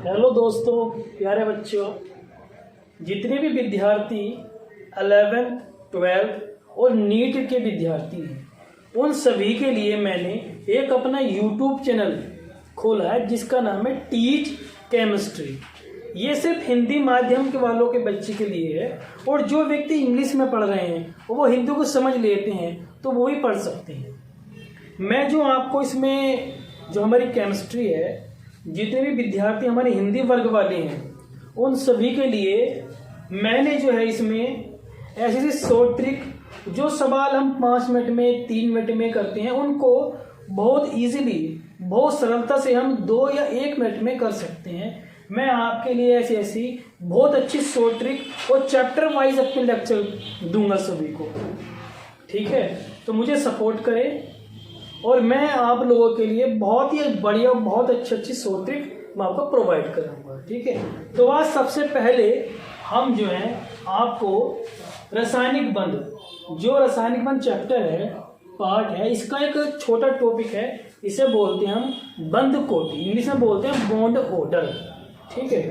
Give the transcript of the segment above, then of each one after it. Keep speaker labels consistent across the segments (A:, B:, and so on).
A: Hello दोस्तों, प्यारे बच्चों, जितने भी विद्यार्थी 11th, 12th और नीट के विद्यार्थी हैं उन सभी के लिए मैंने एक अपना यूट्यूब चैनल खोला है जिसका नाम है टीच केमिस्ट्री। ये सिर्फ हिंदी माध्यम के वालों के बच्चे के लिए है और जो व्यक्ति इंग्लिश में पढ़ रहे हैं वो हिंदी को समझ लेते हैं तो वो भी पढ़ सकते हैं। मैं जो आपको इसमें जो हमारी केमिस्ट्री है, जितने भी विद्यार्थी हमारे हिंदी वर्ग वाले हैं उन सभी के लिए मैंने जो है इसमें ऐसी शॉर्ट ट्रिक, जो सवाल हम 5 मिनट में 3 मिनट में करते हैं उनको बहुत इजीली, बहुत सरलता से हम 2 या 1 मिनट में कर सकते हैं। मैं आपके लिए ऐसी बहुत अच्छी शॉर्ट ट्रिक और चैप्टर वाइज अपने लेक्चर दूंगा सभी को। ठीक है, तो मुझे सपोर्ट करें और मैं आप लोगों के लिए बहुत ही बढ़िया, बहुत अच्छी शॉर्ट ट्रिक मैं आपको प्रोवाइड कराऊंगा। ठीक है, तो आज सबसे पहले हम जो है आपको रासायनिक बंध, जो रासायनिक बंध चैप्टर है, पार्ट है, इसका एक छोटा टॉपिक है, इसे बोलते हैं हम बंध कोटि, इंग्लिश में बोलते हैं बॉन्ड ऑर्डर। ठीक है,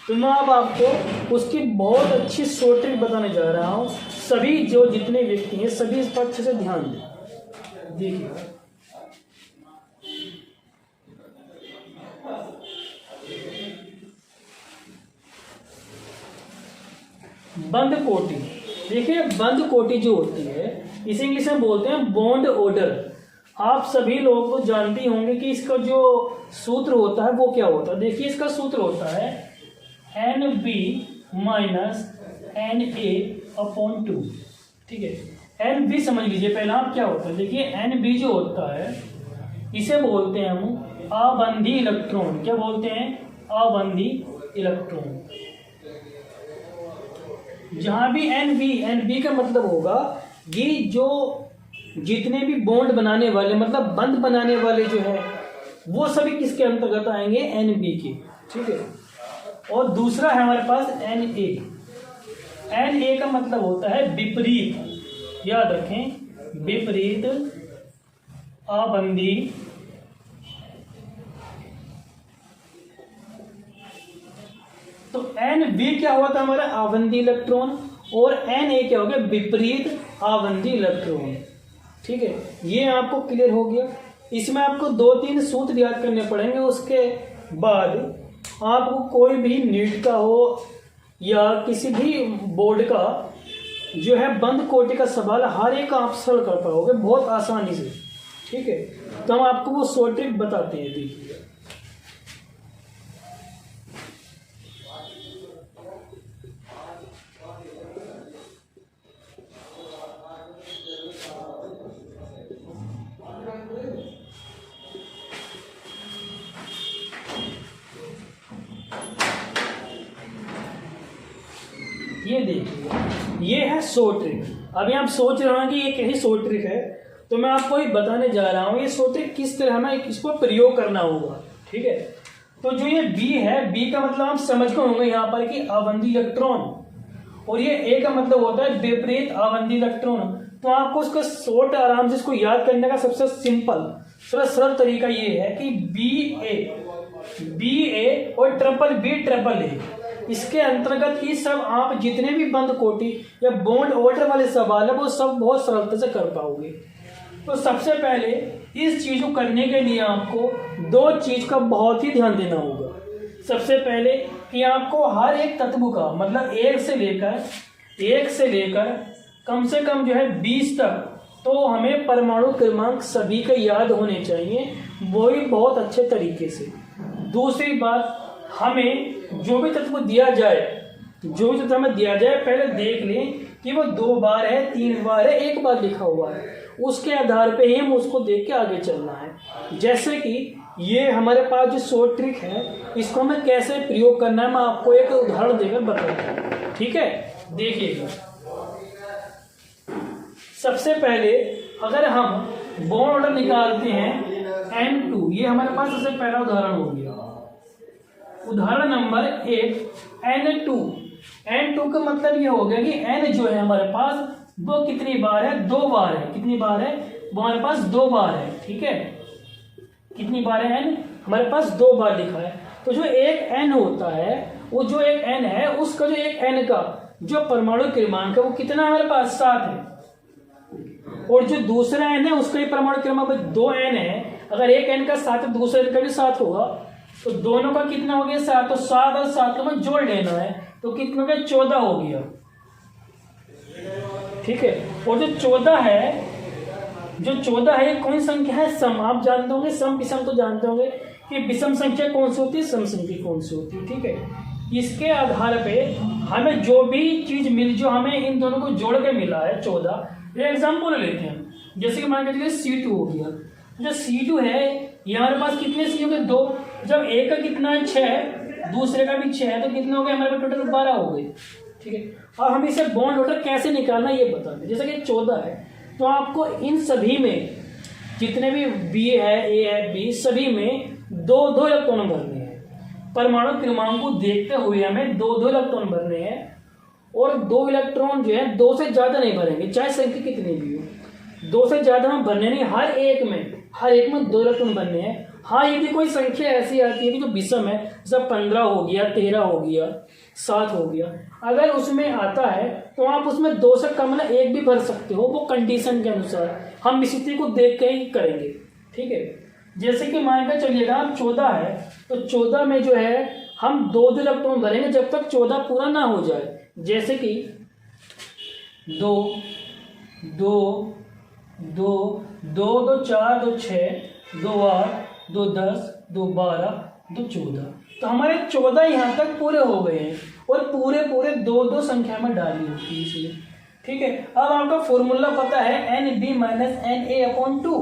A: तो मैं अब आपको उसकी बहुत अच्छी शॉर्ट ट्रिक बताने जा रहा हूँ। सभी जो जितने व्यक्ति हैं सभी इस पर अच्छे से ध्यान दें। देखिए, बंध कोटि, देखिए बंध कोटि जो होती है इसे इंग्लिश में बोलते हैं बॉन्ड ऑर्डर। आप सभी लोग तो जानते होंगे कि इसका जो सूत्र होता है वो क्या होता है। देखिए, इसका सूत्र होता है NB माइनस NA/2। ठीक है, NB समझ लीजिए पहले आप क्या होता है। देखिए, NB जो होता है इसे बोलते हैं हम अबंधी इलेक्ट्रॉन। क्या बोलते हैं? अबंधी इलेक्ट्रॉन। जहां भी NB का मतलब होगा ये जो जितने भी बॉन्ड बनाने वाले, मतलब बंध बनाने वाले जो है वो सभी किसके अंतर्गत आएंगे? NB के। ठीक है, और दूसरा है हमारे पास NA। NA का मतलब होता है विपरीत, याद रखें, विपरीत अबंधी तो NB क्या हुआ था हमारा? अबंधी इलेक्ट्रॉन, और NA क्या हो गया? विपरीत अबंधी इलेक्ट्रॉन। ठीक है, ये आपको क्लियर हो गया। इसमें आपको 2-3 सूत्र याद करने पड़ेंगे। उसके बाद आपको कोई भी नीट का हो या किसी भी बोर्ड का जो है बंध कोटि का सवाल हर एक आप सॉल्व कर पाओगे बहुत आसानी से। ठीक है, तो हम आपको वो शॉर्ट ट्रिक बताते हैं। देखिए, ये देखिए, ये है शॉर्ट ट्रिक। अभी आप सोच रहे हैं कि ये कैसी शॉर्ट ट्रिक है, तो मैं आपको ये बताने जा रहा हूँ ये शॉर्ट ट्रिक किस तरह हमें इसको प्रयोग करना होगा। ठीक है, तो जो ये B है, B का मतलब हम समझ गए होंगे यहाँ पर कि अबंधी इलेक्ट्रॉन, और ये A का मतलब होता है विपरीत अबंधी इलेक्ट्रॉन। तो आपको उसका शॉर्ट आराम से इसको याद करने का सबसे सिंपल, सरल तरीका ये है कि BA और BBA इसके अंतर्गत ही सब आप जितने भी बंध कोटि या बॉन्ड ऑर्डर वाले सवाल है वो सब बहुत सरलता से कर पाओगे। तो सबसे पहले इस चीज को करने के लिए आपको 2 चीज का बहुत ही ध्यान देना होगा। सबसे पहले कि आपको हर एक तत्व का मतलब 1 से लेकर कम से कम जो है 20 तक, तो हमें परमाणु क्रमांक सभी के याद होने चाहिए, वो ही बहुत अच्छे तरीके से। दूसरी बात, हमें जो भी तत्व दिया जाए, पहले देख लें कि वो 2 बार है, 3 बार है, 1 बार लिखा हुआ है। उसके आधार पे ही हम उसको देख के आगे चलना है। जैसे कि ये हमारे पास जो शॉर्ट ट्रिक है इसको हमें कैसे प्रयोग करना है, मैं आपको एक उदाहरण देकर बताता हूँ। ठीक है, देखिएगा। सबसे पहले अगर हम बॉन्ड ऑर्डर निकालते हैं N2, ये हमारे पास सबसे पहला उदाहरण हो गया। उदाहरण नंबर 1, N2 का मतलब ये हो गया कि N जो है हमारे पास वो कितनी बार है? 2 बार है। कितनी बार है? वो हमारे पास 2 बार है। ठीक है, कितनी बार है? N हमारे पास 2 बार लिखा है। तो जो एक n होता है, वो जो एक n है उसका जो एक n का जो परमाणु क्रमांक है वो कितना हमारे पास 7 है, और जो दूसरा n है उसका ये परमाणु क्रमांक 2n है। अगर एक n का 7 है दूसरे n का भी 7 होगा, तो दोनों का कितना हो गया 7, तो 7 और 7 को हमें जोड़ लेना है, तो कितना हो गया 14 हो गया। ठीक है, और जो 14 है, जो 14 है ये कौन संख्या है, सम। आप जानते होंगे सम विषम तो जानते होंगे कि विषम संख्या कौन सी होती है, सम संख्या कौन सी होती है। ठीक है, इसके आधार पे हमें जो भी चीज मिली, जो हमें इन दोनों को जोड़ के मिला है 14, ये एग्जाम्पल लेते हैं। जैसे कि मान के चलिए C2 हो गया, जो C2 है ये हमारे पास कितने C हो गए 2, जब एक का कितना है 6, दूसरे का भी 6 है, तो कितने हो गए हमारे पास टोटल 12 हो गए। ठीक है, अब हम इसे बॉन्ड ऑर्डर कैसे निकालना ये बता दें। जैसे कि 14 है, तो आपको इन सभी में जितने भी बी है, ए है, बी, सभी में 2-2 इलेक्ट्रॉन भरने हैं। परमाणु क्रमांक को देखते हुए हमें 2-2 इलेक्ट्रॉन भरने हैं, और 2 इलेक्ट्रॉन जो है 2 से ज्यादा नहीं भरेंगे, चाहे संख्या कितनी भी हो। 2 से ज्यादा हम भरने नहीं, हर एक में 2 इलेक्ट्रॉन भरने हैं। हाँ, यदि कोई संख्या ऐसी आती है कि जो विषम है, जैसे 15 हो गया, 13 हो गया, 7 हो गया, अगर उसमें आता है तो आप उसमें 2 से कम ना 1 भी भर सकते हो, वो कंडीशन के अनुसार। हम स्थिति को देख के ही करेंगे। ठीक है, जैसे कि मान कर चलिएगा आप 14 है, तो 14 में जो है हम 2-2 इलेक्ट्रॉन भरेंगे जब तक 14 पूरा ना हो जाए। जैसे कि 2 2 2 2 2 4 2 6 2 8 2 10 2 12 2 14, तो हमारे 14 यहाँ तक पूरे हो गए हैं, और पूरे 2-2 संख्या में डाली होती है इसलिए। ठीक है, अब आपका फॉर्मूला पता है NB माइनस NA/2।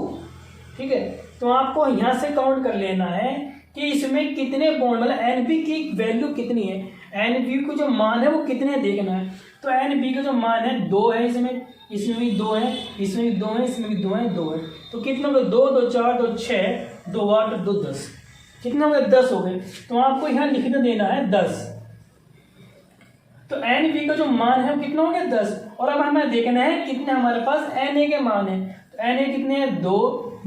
A: ठीक है, तो आपको यहाँ से काउंट कर लेना है कि इसमें कितने बॉन्ड, मतलब NB की वैल्यू कितनी है, NB को जो मान है वो कितने देखना है। तो NB का जो मान है 2 है, इसमें भी 2 है, इसमें भी 2 है, इसमें भी 2 है, 2 है, तो कितना हो गया 2 2 4 2 6 2 8 2 10, कितना हो गया 10 हो गए। तो आपको यहाँ लिखने देना है 10। तो NB का जो मान है वो कितना हो गया 10, और अब हमें देखना है कितने हमारे पास NA के मान है। तो NA कितने हैं 2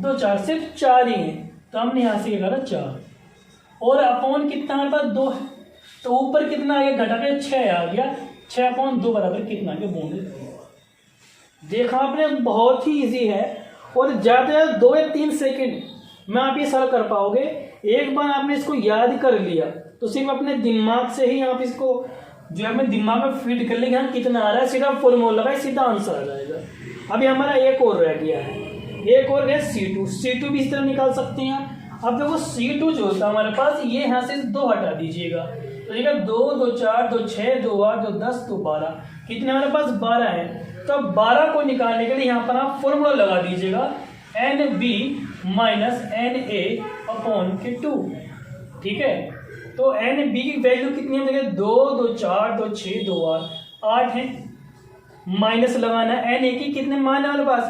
A: 2 4, सिर्फ 4 ही है, तो हमने यहाँ से क्या करा 4, और अपॉन कितना हमारे पास 2 है, तो ऊपर कितना आ गया घटा के 6 आ गया, 6/2 बराबर कितना आ गया बॉन्ड। देखा आपने, बहुत ही इजी है, और ज़्यादा 2 या 3 सेकंड में आप ये सॉल्व कर पाओगे। एक बार आपने इसको याद कर लिया तो सिर्फ अपने दिमाग से ही आप इसको जो है अपने दिमाग में फीड कर लेंगे, हम कितना आ रहा है, सीधा फॉर्मूला लगाए सीधा आंसर आ जाएगा। अभी हमारा एक और रह गया है, एक और है C2 भी इस तरह निकाल सकते हैं आप। अब देखो C2 जो होता है हमारे पास, ये यहाँ से 2 हटा दीजिएगा, तो ये 2 2 4 2 6 2 8 2 10 2 12, कितने हमारे पास 12 है। तो 12 को निकालने के लिए यहाँ पर आप फॉर्मूला लगा दीजिएगा NB माइनस NA/2। ठीक है, तो NB की वैल्यू कितनी है, 2 2 4 2 6 2 8 है, माइनस लगाना है NA की कितने मान है हमारे पास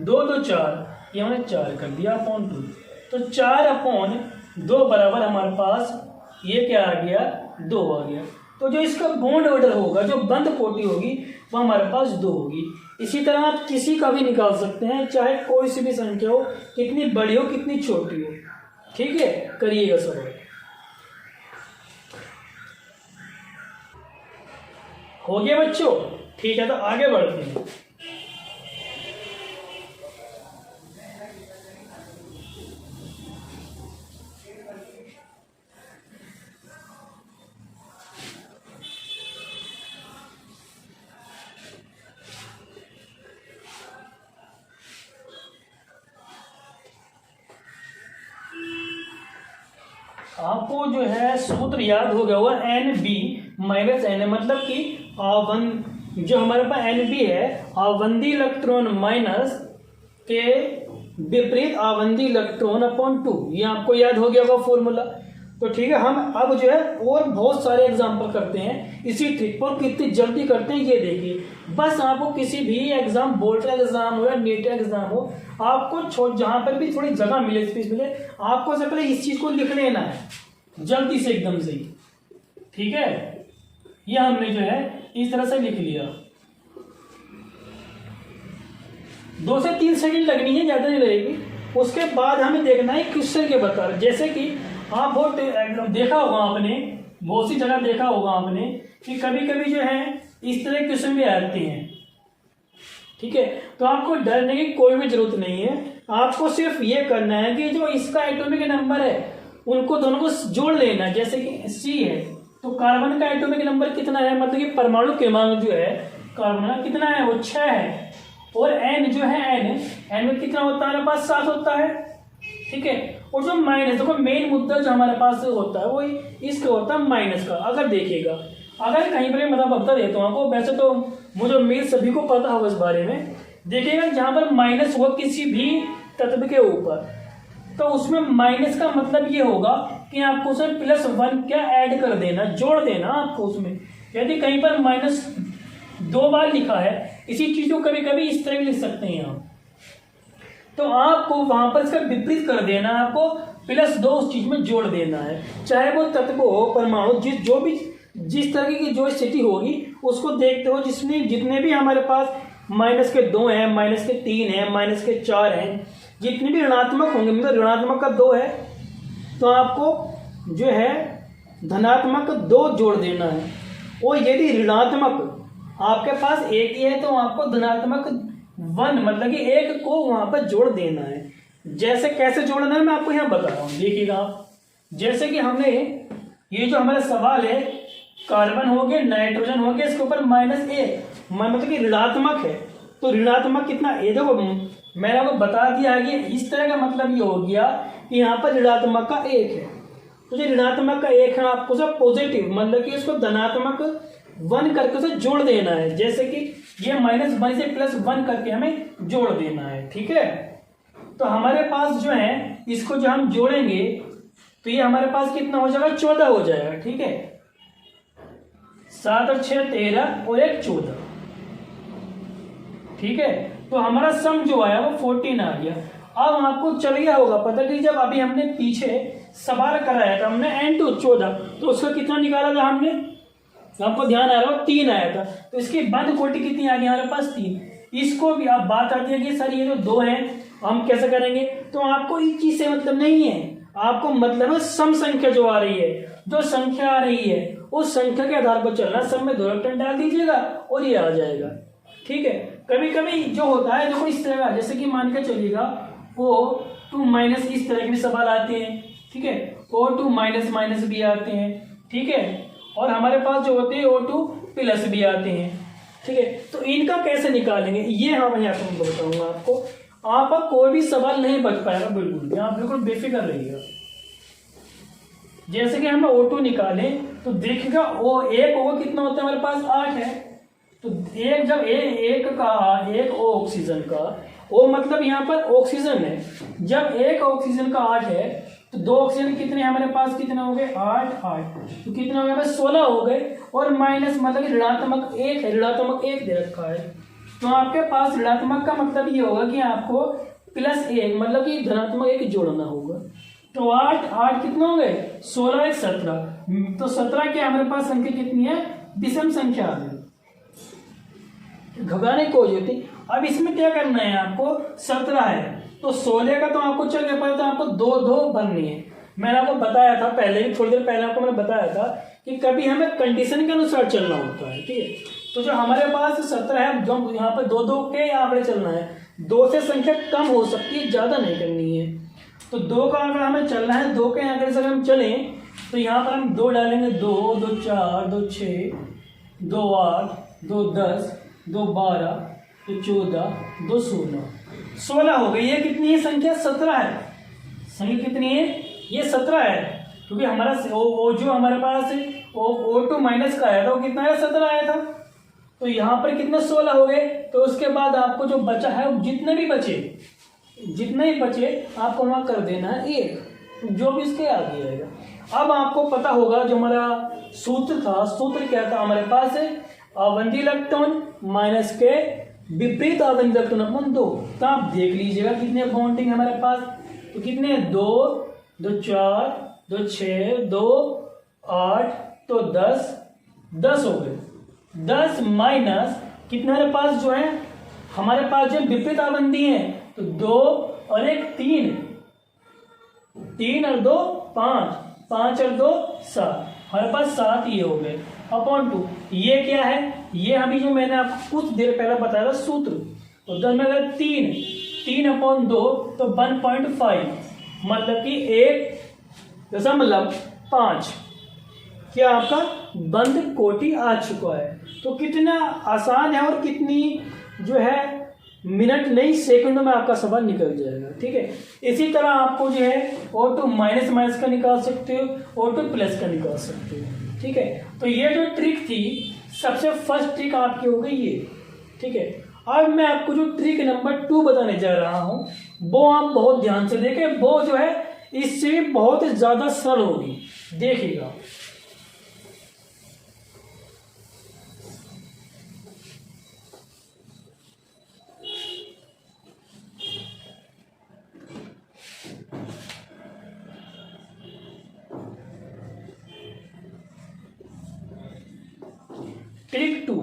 A: 2 2 4, ये हमने 4 कर दिया अपॉन 2, तो 4/2 बराबर हमारे पास ये क्या आ गया 2 आ गया। तो जो इसका बॉन्ड ऑर्डर होगा, जो बंद कोटि होगी, वो हमारे पास 2 होगी। इसी तरह आप किसी का भी निकाल सकते हैं, चाहे कोई सी भी संख्या हो, कितनी बड़ी हो कितनी छोटी हो। ठीक है, करिएगा सवाल। हो गया बच्चों? ठीक है, तो आगे बढ़ते हैं। आपको जो है सूत्र याद हो गया होगा NB माइनस NA, मतलब कि जो हमारे पास NB है आवंदी इलेक्ट्रॉन माइनस के विपरीत आवंदी इलेक्ट्रॉन अपॉन 2, ये आपको याद हो गया होगा फॉर्मूला। तो ठीक है, हम अब जो है और बहुत सारे एग्जाम्पल करते हैं इसी ट्रिक पर, कितनी जल्दी करते हैं ये देखिए। बस आपको किसी भी एग्जाम, बोर्ड का एग्जाम हो या नीट एग्जाम हो, आपको जहाँ पर भी थोड़ी जगह मिले, स्पेस मिले, आपको सबसे पहले इस चीज को लिख लेना है जल्दी से, एकदम से। ठीक है, ये हमने जो है इस तरह से लिख लिया। 2 से 3 सेकंड लगनी है, ज्यादा नहीं लगेगी। उसके बाद हमें देखना है क्वेश्चन के बता, जैसे कि हाँ बहुत एकदम देखा होगा आपने, बहुत सी जगह देखा होगा आपने कि कभी कभी जो है इस तरह के क्वेश्चन भी आते हैं। ठीक है, तो आपको डरने की कोई भी जरूरत नहीं है। आपको सिर्फ ये करना है कि जो इसका एटॉमिक नंबर है उनको दोनों को जोड़ लेना। जैसे कि C है तो कार्बन का एटॉमिक नंबर कितना है, मतलब कि परमाणु क्रमांक जो है कार्बन का कितना है, वो 6 है। और N जो है N में कितना होता है, हमारे पास 7 होता है। ठीक है, और जो माइनस, देखो मेन मुद्दा जो हमारे पास होता है वो इसका होता है माइनस का। अगर देखिएगा, अगर कहीं पर मतलब बता देता हूँ आपको, वैसे तो मुझे उम्मीद सभी को पता होगा इस बारे में। देखिएगा जहाँ पर माइनस हुआ किसी भी तत्व के ऊपर, तो उसमें माइनस का मतलब ये होगा कि आपको उसमें +1 क्या ऐड कर देना, जोड़ देना आपको उसमें। यदि कहीं पर माइनस 2 बार लिखा है, इसी चीज को कभी कभी इस तरह भी लिख सकते हैं आप, तो आपको वहां पर इसका विपरीत कर देना, आपको +2 उस चीज में जोड़ देना है। चाहे वो तत्व हो, परमाणु, जिस तरह की जो स्थिति होगी उसको देखते हो। जितने भी हमारे पास -2 है, -3 है, -4 है, जितने भी ऋणात्मक होंगे, मतलब ऋणात्मक का 2 है तो आपको जो है धनात्मक 2 जोड़ देना है। और यदि ऋणात्मक आपके पास 1 ही है तो आपको धनात्मक 1 मतलब कि 1 को वहां पर जोड़ देना है। जैसे कैसे जोड़ना है मैं आपको यहाँ बता रहा हूँ, देखिएगा आप। जैसे कि हमने ये जो हमारा सवाल है, कार्बन हो गया, नाइट्रोजन हो गया, इसके ऊपर -1 मतलब कि ऋणात्मक है, तो ऋणात्मक कितना, ये देखो मैंने आपको बता दिया है कि इस तरह का मतलब ये हो गया कि यहाँ पर ऋणात्मक का 1 है, तो जो ऋणात्मक का 1 है आपको सब पॉजिटिव मतलब कि इसको धनात्मक 1 करके उसे जोड़ देना है। जैसे कि ये -1 से +1 करके हमें जोड़ देना है। ठीक है, तो हमारे पास जो है इसको जो हम जोड़ेंगे तो ये हमारे पास कितना हो जाएगा, 14 हो जाएगा। ठीक है, 7 और 6 13 और 1 14। ठीक है, तो हमारा सम जो आया वो 14 आ गया। अब आपको चल गया होगा पता कि जब अभी हमने पीछे सवाल कराया था हमने N2 14, तो उसका कितना निकाला था हमने, आपको ध्यान आ रहा हो 3 आया था, तो इसकी बंद कोटि कितनी आ गई हमारे पास 3। इसको भी अब बात आती है कि सर ये जो 2 है हम कैसे करेंगे, तो आपको इस चीज से मतलब नहीं है, आपको मतलब है सम संख्या जो आ रही है, जो संख्या आ रही है उस संख्या के आधार पर चलना। सब में 2 इलेक्ट्रॉन डाल दीजिएगा और ये आ जाएगा। ठीक है, कभी कभी जो होता है देखो इस तरह का, जैसे कि मान के चलिएगा O2- इस तरह के भी सवाल आते हैं। ठीक है, O2- भी आते हैं। ठीक है, और हमारे पास जो होते हैं O2+ भी आते हैं। ठीक है, तो इनका कैसे निकालेंगे ये हम यहाँ पर बताऊंगा आपको। आपका कोई भी सवाल नहीं बच पाएगा, बिल्कुल आप बिल्कुल बेफिक्र रहिएगा। जैसे कि हम O2 निकालें तो देखिएगा O1 O कितना होता है हमारे पास 8 है, तो एक जब एक ऑक्सीजन का O मतलब यहाँ पर ऑक्सीजन है, जब एक ऑक्सीजन का 8 है तो 2 ऑक्सीजन कितने हमारे पास, कितने हो गए 8 तो कितने हो गए 16 हो गए। और माइनस मतलब कि ऋणात्मक 1 है, ऋणात्मक 1 दे रखा है, तो आपके पास ऋणात्मक का मतलब ये होगा कि आपको +1 मतलब कि धनात्मक 1 जोड़ना होगा। तो 8 कितने हो गए 16 1 17, तो 17 के हमारे पास संख्या कितनी है, विषम संख्या आ गई, घबराने की कोई होती। अब इसमें क्या करना है आपको, 17 है तो 16 का तो आपको चल गया, पहले तो आपको 2 भरनी है। मैंने आपको बताया था पहले ही, थोड़ी देर पहले आपको मैंने बताया था कि कभी हमें कंडीशन के अनुसार चलना होता है। ठीक है, तो जो हमारे पास 17 है, जो यहाँ पर 2 के आंकड़े चलना है, 2 से संख्या कम हो सकती है, ज्यादा नहीं करनी है। तो 2 का आंकड़ा हमें चलना है, 2 के आंकड़े से हम चलें तो यहाँ पर हम 2 डालेंगे, 2 2 4 2 6 2 8 2 10 2 12 2 14 2 16 हो गई। ये कितनी है संख्या, 17 है। संख्या कितनी है, ये 17 है, क्योंकि हमारा जो हमारे पास O2- का आया था वो कितना है, 17 आया था। तो यहाँ पर कितने 16 हो गए, तो उसके बाद आपको जो बचा है जितने भी बचे आपको वहां कर देना है 1, जो भी इसके आगे आएगा। अब आपको पता होगा जो हमारा सूत्र था, सूत्र क्या था हमारे पास, आवंती इलेक्ट्रॉन माइनस के विपरीत आवंती इलेक्ट्रॉन अपन 2। तो आप देख लीजिएगा कितने बॉन्डिंग हमारे पास, तो कितने 2 2 4 2 6 2 8 तो 10 हो गए। 10 माइनस कितने हमारे पास जो है, हमारे पास जो विपरीत आवंती है तो 2 और 1 3 और 2 5, 5 और 2 7, हमारे पास 7 ये हो गए अपॉन 2। ये क्या है, ये अभी जो मैंने आपको कुछ देर पहले बताया था सूत्र, तो 10 में अगर 3 अपॉन 2 तो 1.5, मतलब कि 1.5 क्या आपका बंद कोटि आ चुका है। तो कितना आसान है और कितनी जो है मिनट नहीं सेकंडों में आपका सवाल निकल जाएगा। ठीक है, इसी तरह आपको जो है और तो माइनस माइनस का निकाल सकते हो और तो प्लस का निकाल सकते हो। ठीक है, तो ये जो ट्रिक थी सबसे फर्स्ट ट्रिक आपकी हो गई ये। ठीक है, अब मैं आपको जो ट्रिक नंबर 2 बताने जा रहा हूं वो आप बहुत ध्यान से देखें, वो जो है इससे बहुत ज्यादा सरल होगी, देखिएगा। ट्रिक 2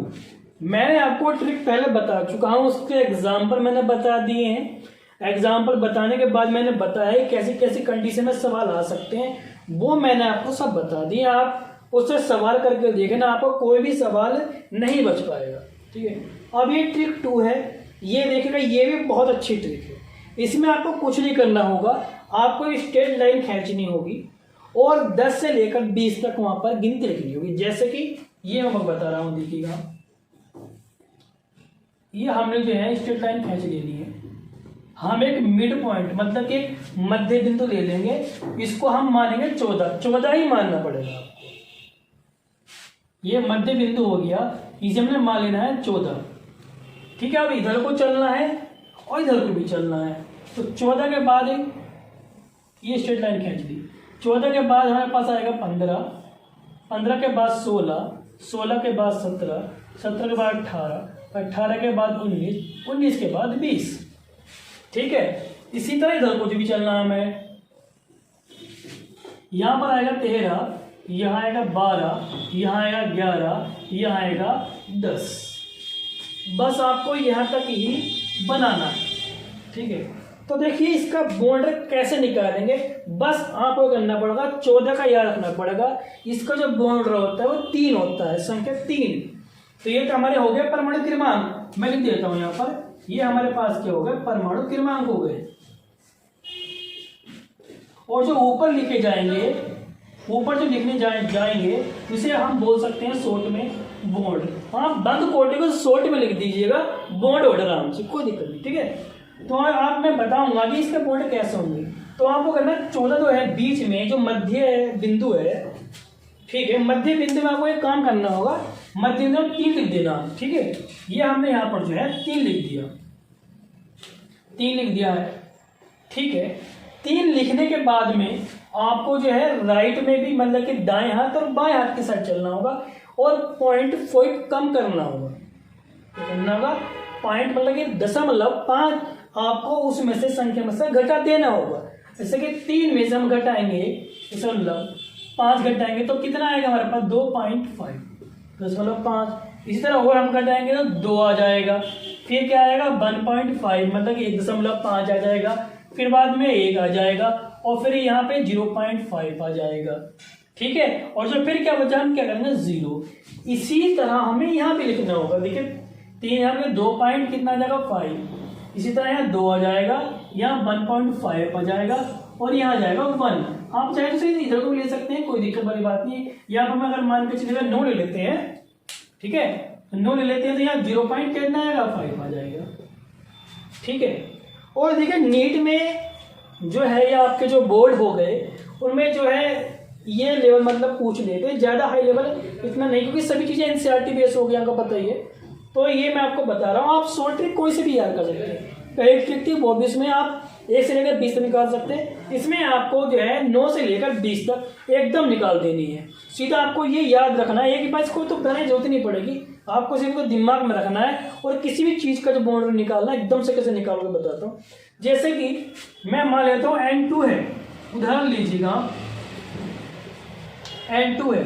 A: मैंने आपको ट्रिक पहले बता चुका हूं, उसके एग्जाम्पल मैंने बता दिए हैं। एग्जाम्पल बताने के बाद मैंने बताया कैसी कैसी कंडीशन में सवाल आ सकते हैं, वो मैंने आपको सब बता दिया। आप उससे सवाल करके देखना, आपको कोई भी सवाल नहीं बच पाएगा। ठीक है, अब ये ट्रिक 2 है, ये देखिएगा, ये भी बहुत अच्छी ट्रिक है। इसमें आपको कुछ नहीं करना होगा, आपको स्ट्रेट लाइन खींचनी होगी और 10 से लेकर 20 तक वहां पर गिनती लिखनी होगी। जैसे कि ये मैं बता रहा हूं, देखिएगा, ये हमने जो है स्ट्रेट लाइन खींच लेनी है। हम एक मिड पॉइंट मतलब कि मध्य बिंदु ले लेंगे, इसको हम मानेंगे 14 ही मानना पड़ेगा आपको। ये मध्य बिंदु हो गया, इसे हमने मान लेना है 14। ठीक है, अब इधर को चलना है और इधर को भी चलना है, तो 14 के बाद ये स्ट्रेट लाइन खींच दी। 14 के बाद हमारे पास आएगा 15, 15 के बाद 16, 16 के बाद 17, 17 के बाद 18, 18 के बाद 19, 19 के बाद 20। ठीक है, इसी तरह इधर को भी चलना है हमें। यहां पर आएगा 13, यहाँ आएगा 12, यहाँ आएगा 11, यहाँ आएगा 10। बस आपको यहाँ तक ही बनाना है। ठीक है, तो देखिए इसका बॉर्डर कैसे निकालेंगे, बस आपको करना पड़ेगा 14 का याद रखना पड़ेगा। इसका जो बॉर्डर होता है वो 3 होता है, संख्या 3। तो ये तो हमारे हो गए परमाणु क्रमांक, मैं लिख देता हूं यहाँ पर, ये हमारे पास क्या हो गए परमाणु क्रमांक हो गए। और जो ऊपर लिखे जाएंगे, ऊपर जो लिखने जाएंगे उसे हम बोल सकते हैं शॉर्ट में बॉन्ड। हाँ, बंद कोटि को शॉर्ट में लिख दीजिएगा, बॉन्ड ऑर्डर आराम से, कोई दिक्कत नहीं। ठीक है, तो आप मैं बताऊंगा कि इसके बॉन्ड कैसे होंगे। तो आपको करना 14 जो है बीच में जो मध्य बिंदु है, ठीक है, मध्य बिंदु में आपको एक काम करना होगा, मध्य बिंदु में 3 लिख देना। ठीक है, ये हमने यहाँ पर जो है 3 लिख दिया, 3 लिख दिया है। ठीक है, 3 लिखने के बाद में आपको जो है राइट में भी मतलब कि दाएं हाथ और बाएं हाथ के साथ चलना होगा और 0.5 कम करना होगा। तो करना होगा पॉइंट मतलब कि 0.5 आपको उसमें से संख्या में से घटा देना होगा। जैसे कि 3 में से हम घटाएंगे 5 घटाएंगे तो कितना आएगा हमारे पास 2.5, 0.5। इसी तरह और हम घटाएंगे तो 2 आ जाएगा, फिर क्या आएगा 1.5 मतलब कि 1.5 आ जाएगा, फिर बाद में 1 आ जाएगा और फिर यहाँ पे 0.5 आ जाएगा। ठीक है, और जो फिर क्या बचा हम क्या करेंगे 0। इसी तरह हमें यहाँ पे लिखना होगा। देखिए 3 यहाँ पे 2 पॉइंट कितना आ जाएगा 5, इसी तरह यहाँ 2 आ जाएगा, यहाँ 1.5 आ जाएगा और यहाँ आ जाएगा 1। आप चाहे तो इधर को ले सकते हैं, कोई दिक्कत वाली बात नहीं है। यहाँ पर अगर मान के चलिए 9 ले लेते हैं, ठीक है, 9 ले लेते हैं तो यहाँ 0 पॉइंट कितना आएगा 5 आ जाएगा। ठीक है, और देखिए नीट में जो है ये आपके जो बोर्ड हो गए उनमें जो है ये लेवल मतलब पूछ लेते हैं, ज़्यादा हाई लेवल इतना नहीं, क्योंकि सभी चीज़ें एनसीईआरटी बेस हो गई, आपको पता ही है। तो ये मैं आपको बता रहा हूँ, आप शॉर्ट ट्रिक कोई से भी याद कर सकते हैं। पहली ट्रिक थी वो भी, इसमें आप 1 से लेकर 20 तक निकाल सकते हैं। इसमें आपको जो है 9 से लेकर 20 तक एकदम निकाल देनी है। सीधा आपको ये याद रखना है, एक बार इसको तो बनाने की जरूरत नहीं पड़ेगी, आपको सिर्फ को दिमाग में रखना है। और किसी भी चीज़ का जो बॉर्डर निकालना है एकदम से कैसे निकालोगे बताता हूँ। जैसे कि मैं मान लेता हूँ N2 है, उदाहरण लीजिएगा N2 है।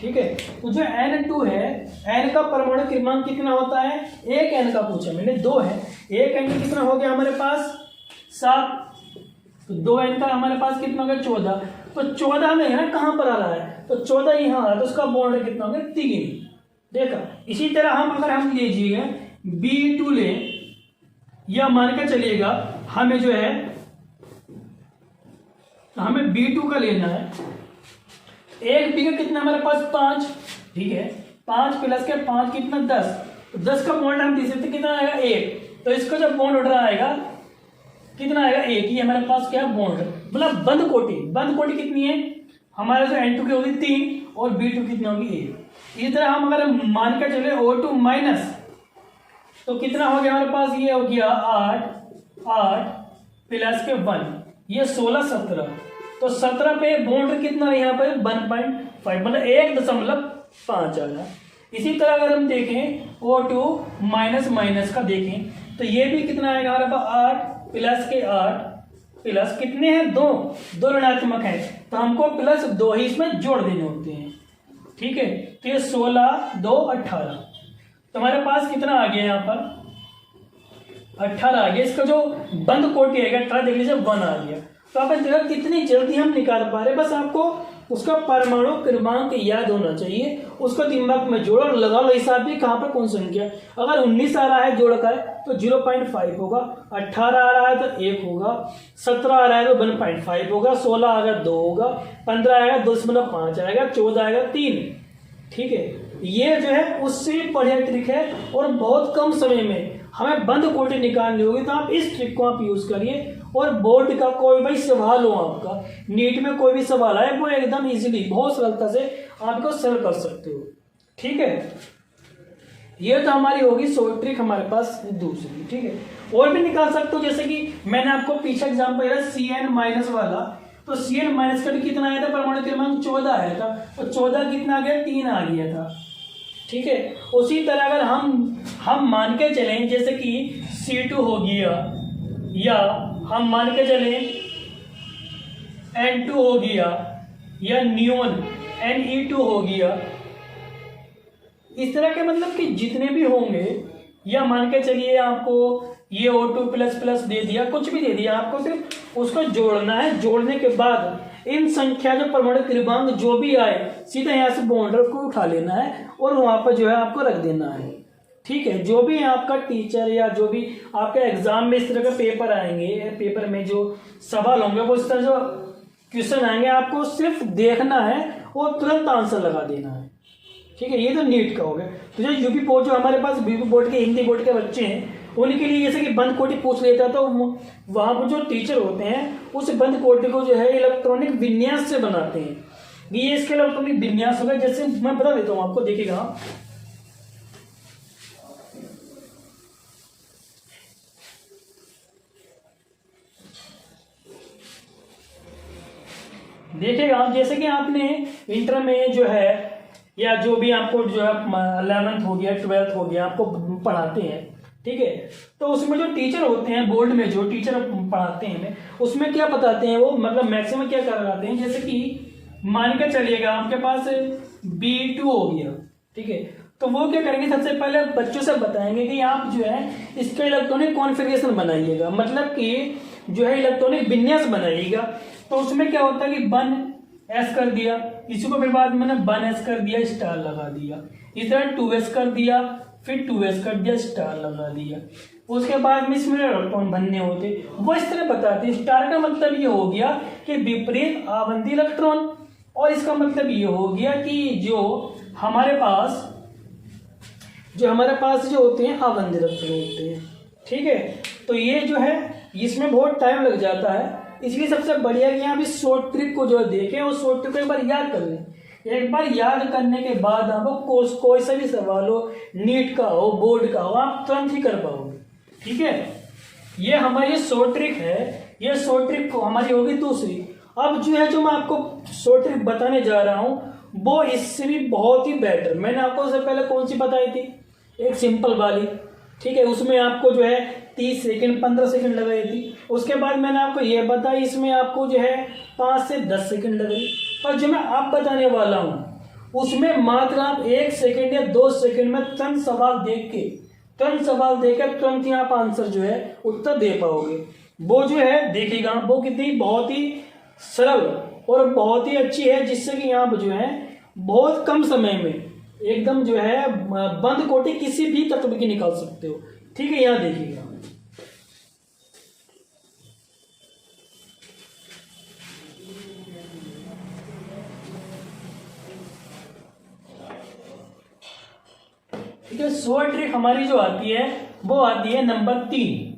A: ठीक है, तो जो N2 है, N का परमाणु क्रमांक कितना होता है, 1 N का पूछा मैंने, 2 है, 1 N का कितना हो गया हमारे पास 7, तो 2 N का हमारे पास कितना हो गया 14। तो 14 में है कहाँ पर आ रहा है, तो 14 यहाँ आ रहा है, तो उसका बॉन्ड कितना हो गया 3। देखा। इसी तरह अगर हम लीजिए B2 ले, या मान के चलिएगा हमें जो है हमें B2 का लेना है। एक B का कितना हमारे पास 5, ठीक है, 5 प्लस के 5 कितना 10, तो 10 का बॉन्ड हम दे सकते कितना आएगा 1, तो इसका जब बॉन्ड ऑर्डर आएगा कितना आएगा 1, ये हमारे पास क्या बॉन्ड, मतलब बंद कोटि कितनी है हमारे जो N2 की होगी 3 और B2 कितनी होगी 1। इसी तरह हम अगर मान कर चले O2 माइनस, तो कितना हो गया हमारे पास, ये हो गया 8 प्लस के 1, ये 16 17, तो 17 पे बॉन्ड कितना है यहाँ पर 1.5, मतलब 1.5 आ रहा। इसी तरह अगर हम देखें O2 माइनस का देखें, तो ये भी कितना आएगा हमारे पास 8 प्लस के 8 प्लस कितने हैं 2 ऋणात्मक है, तो हमको प्लस 2 ही इसमें जोड़ देने होते हैं, ठीक है। तो ये 16 2 18, तो हमारे पास कितना आ गया यहाँ पर 18 आ गया। इसका जो बंद कोटि है 18 देख लीजिए 1 आ गया। तो आप देखा कितनी जल्दी हम निकाल पा रहे, बस आपको उसका परमाणु क्रमांक याद होना चाहिए, उसको दिमाग में जोड़ो और लगा लो हिसाब भी कहाँ पर कौन संख्या। अगर 19 आ रहा है जोड़कर तो 0.5 होगा, 18 आ रहा है तो 1 होगा, 17 आ रहा है तो 1.5 होगा, 16 आ रहा है 2 होगा, 15 आएगा 2.5 आएगा, 14 आएगा 3, ठीक है। ये जो है उससे बढ़िया ट्रिक है और बहुत कम समय में हमें बंद कोटि निकालनी होगी, तो आप इस ट्रिक को आप यूज करिए। और बोर्ड का कोई भाई सवाल हो, आपका नीट में कोई भी सवाल आए, वो एकदम इजीली बहुत सरलता से आपको सॉल्व कर सकते हो, ठीक है। ये तो हमारी होगी शॉर्ट ट्रिक हमारे पास दूसरी, ठीक है। और भी निकाल सकते हो, जैसे कि मैंने आपको पीछे एग्जाम्पल दिया CN माइनस वाला, तो CN माइनस का भी कितना आया था, परमाणु क्रमांक 14 आया था, तो 14 कितना आ गया 3 आ गया था, ठीक है। उसी तरह अगर हम मान के चलें जैसे कि C2 हो गया, या हम मान के चलें N2 हो गया, या नियोन Ne2 हो गया, इस तरह के मतलब कि जितने भी होंगे, या मान के चलिए आपको ये O2 प्लस प्लस दे दिया, कुछ भी दे दिया, आपको सिर्फ उसको जोड़ना है। जोड़ने के बाद इन संख्या जो परमाणु क्रमांक जो भी आए सीधा यहाँ से बॉन्डर को उठा लेना है और वहां पर जो है आपको रख देना है, ठीक है। जो भी आपका टीचर या जो भी आपके एग्जाम में इस तरह के पेपर आएंगे, पेपर में जो सवाल होंगे वो इस तरह जो क्वेश्चन आएंगे, आपको सिर्फ देखना है और तुरंत आंसर लगा देना है, ठीक है। ये तो नीट का हो गया। तो जो यूपी बोर्ड जो हमारे पास यूपी बोर्ड के हिंदी बोर्ड के बच्चे हैं उनके लिए जैसे कि बंद कोटि पूछ लेता है, तो वहाँ पर जो टीचर होते हैं उस बंद कोटि को जो है इलेक्ट्रॉनिक विन्यास से बनाते हैं। ये इसके इलेक्ट्रॉनिक विन्यास होगा, जैसे मैं बता देता हूँ आपको, देखिएगा देखिएगा जैसे कि आपने इंटर में जो है या जो भी आपको जो है 11th हो गया 12th हो गया आपको पढ़ाते हैं, ठीक है। तो उसमें जो टीचर होते हैं बोर्ड में जो टीचर पढ़ाते हैं उसमें क्या बताते हैं वो, मतलब मैक्सिमम क्या कराते हैं, जैसे कि मान के चलिएगा आपके पास B2 हो गया, ठीक है। तो वो क्या करेंगे, सबसे पहले बच्चों से बताएंगे कि आप जो है इसका इलेक्ट्रॉनिक कॉन्फ़िगरेशन बनाइएगा, मतलब कि जो है इलेक्ट्रॉनिक विन्यास बनाइएगा। तो उसमें क्या होता है कि 1s कर दिया, इसी को फिर बाद मैंने 1s कर दिया, स्टार लगा दिया, इस तरह 2s कर दिया, फिर 2s कर दिया, स्टार लगा दिया। उसके बाद में इसमें इलेक्ट्रॉन बनने होते, वो इस तरह बताते। स्टार का मतलब ये हो गया कि विपरीत आवंती इलेक्ट्रॉन, और इसका मतलब ये हो गया कि जो हमारे पास जो होते हैं आवंती इलेक्ट्रॉन होते हैं, ठीक है। तो ये जो है इसमें बहुत टाइम लग जाता है, इसलिए सबसे बढ़िया कि आप इस शॉर्ट ट्रिक को जो देखें और शॉर्ट ट्रिक को एक बार याद कर लें। एक बार याद करने के बाद आपको कोई सा भी सवाल हो, नीट का हो बोर्ड का हो, आप तुरंत ही कर पाओगे, ठीक है। ये हमारी शॉर्ट ट्रिक है, ये शॉर्ट ट्रिक को हमारी होगी दूसरी। अब जो है जो मैं आपको शॉर्ट ट्रिक बताने जा रहा हूँ वो इससे भी बहुत ही बेटर। मैंने आपको सबसे पहले कौन सी बताई थी, एक सिंपल वाली, ठीक है। उसमें आपको जो है 30 सेकंड 15 सेकंड लगाई थी। उसके बाद मैंने आपको ये बताया, इसमें आपको जो है 5 से 10 सेकंड लगे। पर जो मैं आप बताने वाला हूँ उसमें मात्र आप 1 सेकंड या 2 सेकंड में तुरंत सवाल देकर तुरंत ही आप आंसर जो है उत्तर दे पाओगे। वो जो है देखिएगा वो कितनी बहुत ही सरल और बहुत ही अच्छी है, जिससे कि आप जो है बहुत कम समय में एकदम जो है बंद कोटि किसी भी तत्व की निकाल सकते हो। ठीक है, यहाँ देखिएगा, ठीक है। शॉर्ट ट्रिक हमारी जो आती है वो आती है नंबर 3।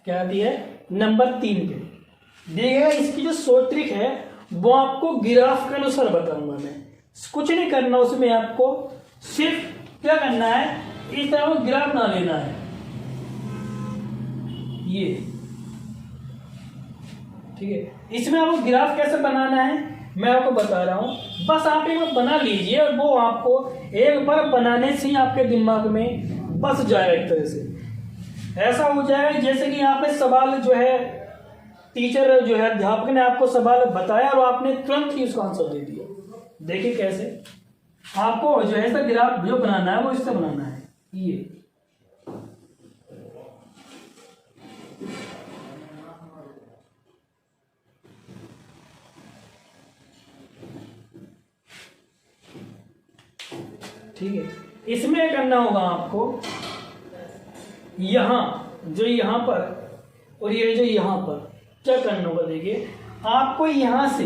A: क्या आती है? नंबर 3 पे देखिएगा। इसकी जो शॉर्ट ट्रिक है वो आपको ग्राफ के अनुसार बताऊंगा मैं, कुछ नहीं करना उसमें, आपको सिर्फ क्या करना है, इस तरह का ग्राफ बना लेना है। ये ठीक है, इसमें आपको ग्राफ कैसे बनाना है मैं आपको बता रहा हूं, बस आप एक बार बना लीजिए और वो आपको एक बार बनाने से ही आपके दिमाग में बस जाएगा। एक तरह से ऐसा हो जाएगा जैसे कि यहाँ पे सवाल जो है टीचर जो है अध्यापक ने आपको सवाल बताया और आपने तुरंत ही उसका आंसर दे दिया। देखिए कैसे आपको जो है ग्राफ जो बनाना है वो इससे बनाना है। ये ठीक है, इसमें करना होगा आपको यहां जो यहां पर और ये जो यहां पर क्या करना होगा। देखिए आपको यहां से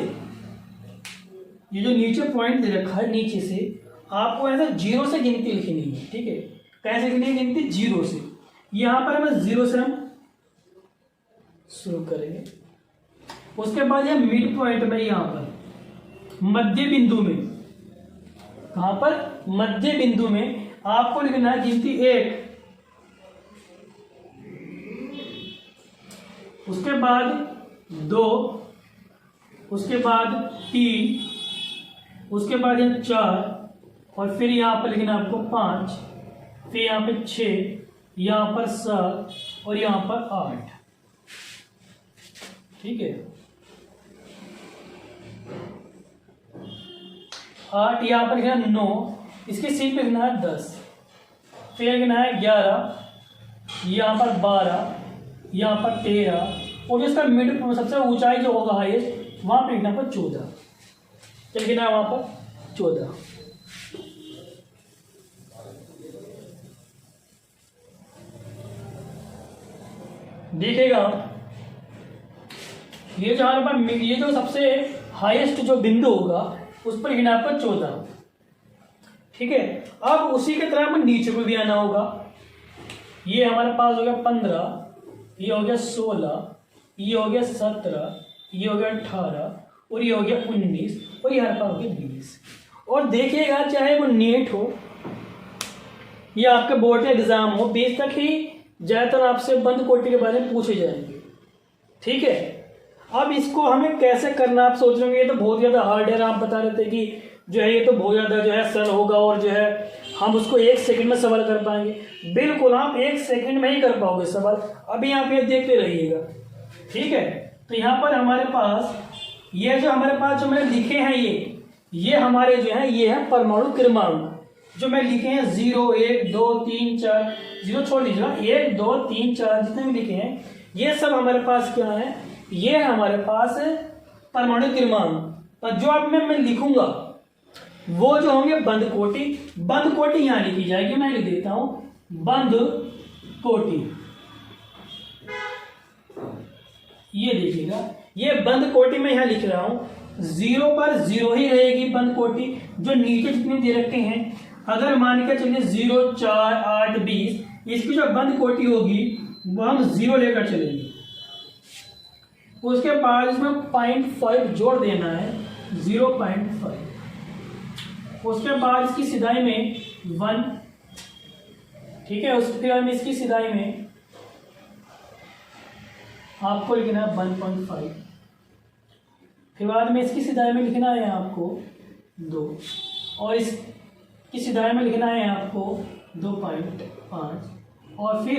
A: ये जो नीचे पॉइंट दे रखा है नीचे से आपको ऐसा 0 से गिनती लिखनी है। ठीक है, कैसे लिखनी है गिनती? 0 से। यहां पर हमें 0 से हम शुरू करेंगे, उसके बाद ये मिड पॉइंट में यहां पर मध्य बिंदु में, कहां पर? मध्य बिंदु में आपको लिखना है गिनती 1, उसके बाद 2, उसके बाद 3, उसके बाद ये 4 और फिर यहाँ पर लिखना आपको 5, फिर यहाँ पे 6, यहाँ पर 7 और यहाँ पर 8। ठीक है, 8, यहाँ पर लिखना 9, इसके सीट पे लिखना है 10, फिर लिखना है 11, यहाँ पर 12, यहाँ पर 13 और इसका मिड सबसे ऊंचाई जो होगा हाईएस्ट वहां पे लिखना पर 14। क्या लिखना है वहां पर? 14। देखिएगा ये जो हमारे पास ये जो सबसे हाईएस्ट जो बिंदु होगा उस पर लिखना पर 14। ठीक है, अब उसी के तरह हमें नीचे को भी आना होगा। ये हमारे पास हो गया 15, ये हो गया 16, ये हो गया 17, ये हो गया 18 और ये हो गया 19 और ये हमारे पास हो गया 20। और देखिएगा चाहे वो नीट हो या आपके बोर्ड का एग्जाम हो, 20 तक ही ज़्यादातर आपसे बंद कोटि के बारे में पूछे जाएंगे। ठीक है, अब इसको हमें कैसे करना आप सोच रहे होंगे ये तो बहुत ज़्यादा हार्ड है। आप बता रहे थे कि जो है ये तो बहुत ज़्यादा जो है सरल होगा और जो है हम उसको 1 सेकंड में सवाल कर पाएंगे। बिल्कुल आप 1 सेकंड में ही कर पाओगे सवाल। अभी आप ये देखते रहिएगा। ठीक है, तो यहाँ पर हमारे पास ये जो हमारे पास जो मैंने लिखे हैं ये हमारे जो है ये है परमाणु क्रमांक जो मैं लिखे हैं 0 1 2 3 4, 0 छोड़ दीजिएगा, 1 2 3 4 जितने भी लिखे हैं ये सब हमारे पास क्या है, ये हमारे पास परमाणु क्रमांक। पर जो अब मैं लिखूंगा वो जो होंगे बंद कोटि। बंद कोटि यहां लिखी जाएगी, मैं लिख देता हूं बंद कोटि। ये देखिएगा ये बंद कोटि में यहां लिख रहा हूं, 0 पर 0 ही रहेगी बंद कोटि। जो नीचे जितने दे रखे हैं अगर मान के चलिए 0 4 8 20, इसकी जो बंद कोटि होगी वो हम 0 लेकर चलेंगे। उसके बाद इसमें 0.5 जोड़ देना है 0.5। उसके बाद इसकी सिधाई में 1। ठीक है, उसके बाद में इसकी सिधाई में आपको लिखना है 1.5। फिर बाद में इसकी सिधाई में लिखना है आपको 2 और इसकी सिधाई में लिखना है आपको 2.5 और फिर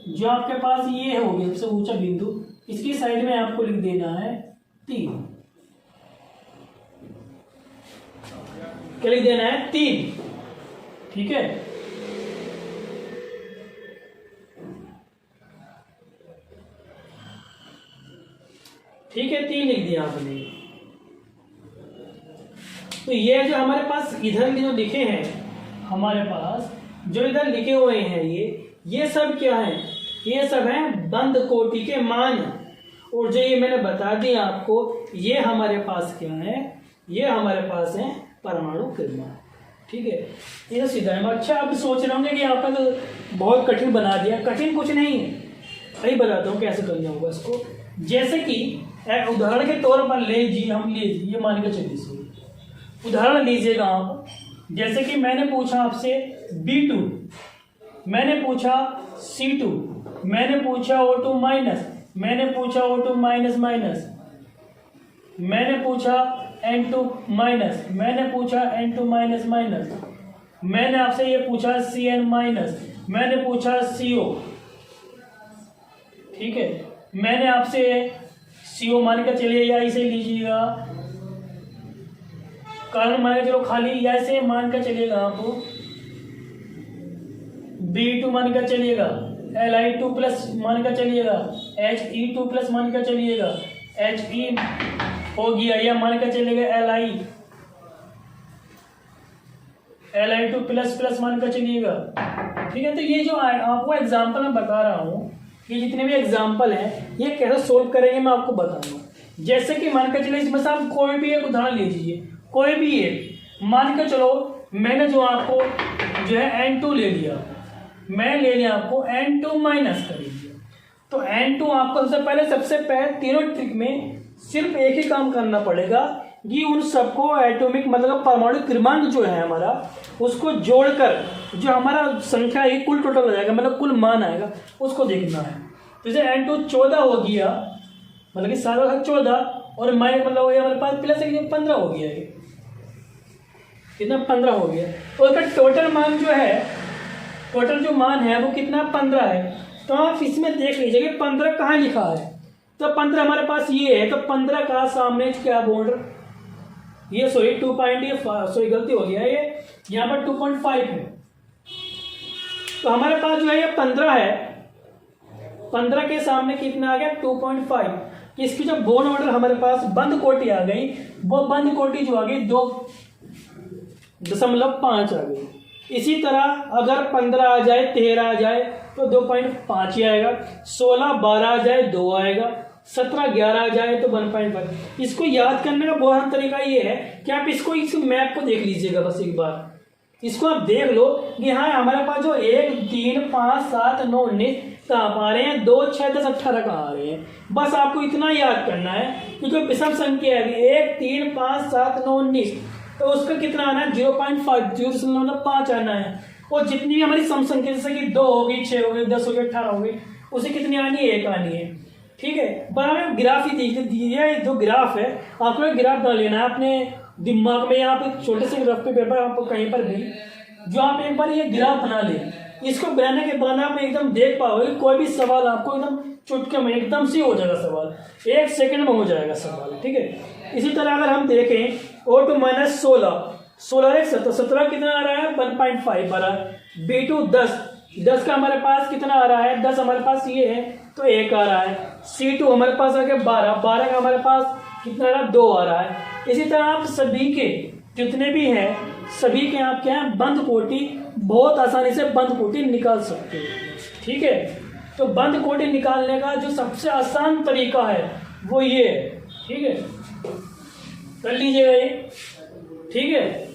A: जो आपके पास ये होगी सबसे ऊंचा बिंदु इसकी साइड में आपको लिख देना है 3। क्या लिख देना है? 3। ठीक है, ठीक है 3 लिख दिया आपने। तो ये जो हमारे पास इधर जो लिखे हैं, हमारे पास जो इधर लिखे हुए हैं ये सब क्या है? ये सब है बंद कोटि के मान। और जो ये मैंने बता दिया आपको, ये हमारे पास क्या है? ये हमारे पास है परमाणु क्रमांक। ठीक है, ये तो सीधा है। अच्छा, आप सोच रहे होंगे कि यहाँ पर तो बहुत कठिन बना दिया। कठिन कुछ नहीं है, वही बताता हूँ कैसे करना होगा इसको। जैसे कि उदाहरण के तौर पर ये मान के चलिए, उदाहरण लीजिएगा आप। जैसे कि मैंने पूछा आपसे B2, मैंने पूछा C2, मैंने पूछा O2 माइनस, मैंने पूछा O2 माइनस माइनस, मैंने पूछा N2 माइनस, मैंने पूछा N2 माइनस माइनस, मैंने आपसे ये पूछा Cn माइनस, मैंने पूछा CO। ठीक है, मैंने आपसे CO मान कर चलिए या इसे लीजिएगा, कारण मान के चलो खाली, या इसे मान कर चलिएगा आप B2 मान कर चलिएगा, Li2 प्लस मान कर चलिएगा, He2 प्लस मान कर चलिएगा, He हो गया, या मान कर चलिएगा Li2 प्लस प्लस मान कर चलिएगा। ठीक है, तो ये जो आपको एग्जाम्पल मैं बता रहा हूँ, ये जितने भी एग्जाम्पल हैं ये कैसे सोल्व करेंगे मैं आपको बताऊंगा। जैसे कि मान कर चलिए, इसमें से आप कोई भी एक उदाहरण लीजिए, कोई भी एक मान कर चलो। मैंने जो आपको जो है N2 ले लिया, मैं ले लिया आपको N2 माइनस कर दिया। तो N2 आपको सबसे पहले तीनों ट्रिक में सिर्फ एक ही काम करना पड़ेगा कि उन सबको एटॉमिक मतलब परमाणु क्रमांक जो है हमारा, उसको जोड़कर जो हमारा संख्या है कुल टोटल हो जाएगा, मतलब कुल मान आएगा, उसको देखना है। जैसे N2 14 हो गया, मतलब कि 7 14 और माइनस मतलब हो गया हमारे पास प्लस 15 हो गया, ये कितना 15 हो गया। तो उसका टोटल मान जो है, टोटल जो मान है वो कितना 15 है। तो आप इसमें देख लीजिए कि 15 कहाँ लिखा है। तो 15 हमारे पास ये है, तो 15 का सामने क्या बोल, ये सॉरी 2.5 गलती हो गया, ये यहाँ पर 2.5 है। तो हमारे पास जो है ये 15 है, 15 के सामने कितना आ गया 2.5। इसकी जो बोन ऑर्डर हमारे पास बंद कोटि आ गई, वो बंद कोटि जो आ गई 2.5 आ गई। इसी तरह अगर 15 आ जाए, 13 आ जाए तो 2.5 ही आएगा, 16 12 आ जाए 2 आएगा, 17 11 आ जाए तो 1.5। इसको याद करने का बहुत तरीका ये है कि आप इसको इस मैप को देख लीजिएगा, बस एक बार इसको आप देख लो कि हाँ हमारे पास जो 1 3 5 7 9 19 कहाँ आ रहे हैं, 2 6 10 18 कहाँ आ रहे हैं। बस आपको इतना याद करना है कि जो विषम संख्या है 1 3 5 7 9 19, तो उसका कितना आना है 0.5 आना है। और जितनी भी हमारी सम संख्या जैसे कि 2 हो गई, 6 हो गई, 10 हो गई, 18 हो गई, उसे कितनी आनी है 1 आनी है। ठीक है, पर हमें ग्राफ ही दिए, जो ग्राफ है आपको एक ग्राफ डाल लेना है अपने दिमाग में, यहाँ पे छोटे से रफ पे पेपर आपको कहीं पर भी, जो आप एक बार ये ग्राफ बना ले, इसको बनाने के बाद आप एकदम देख पाओगे कोई भी सवाल आपको एकदम चुटके में एकदम से हो जाएगा, सवाल 1 सेकंड में हो जाएगा सवाल। ठीक है, इसी तरह अगर हम देखें O2 माइनस 16 17 कितना आ रहा है 1.5 बराबर, B2 10 का हमारे पास कितना आ रहा है 10 हमारे पास ये है तो 1 आ रहा है, C2 हमारे पास आ गया 12 का हमारे पास कितना आ रहा है 2 आ रहा है। इसी तरह आप सभी के जितने भी हैं सभी के आप क्या है बंद कोटि बहुत आसानी से बंद कोटि निकाल सकते हो। ठीक है, तो बंद कोटि निकालने का जो सबसे आसान तरीका है वो ये है। ठीक है, कर लीजिएगा ये। ठीक है।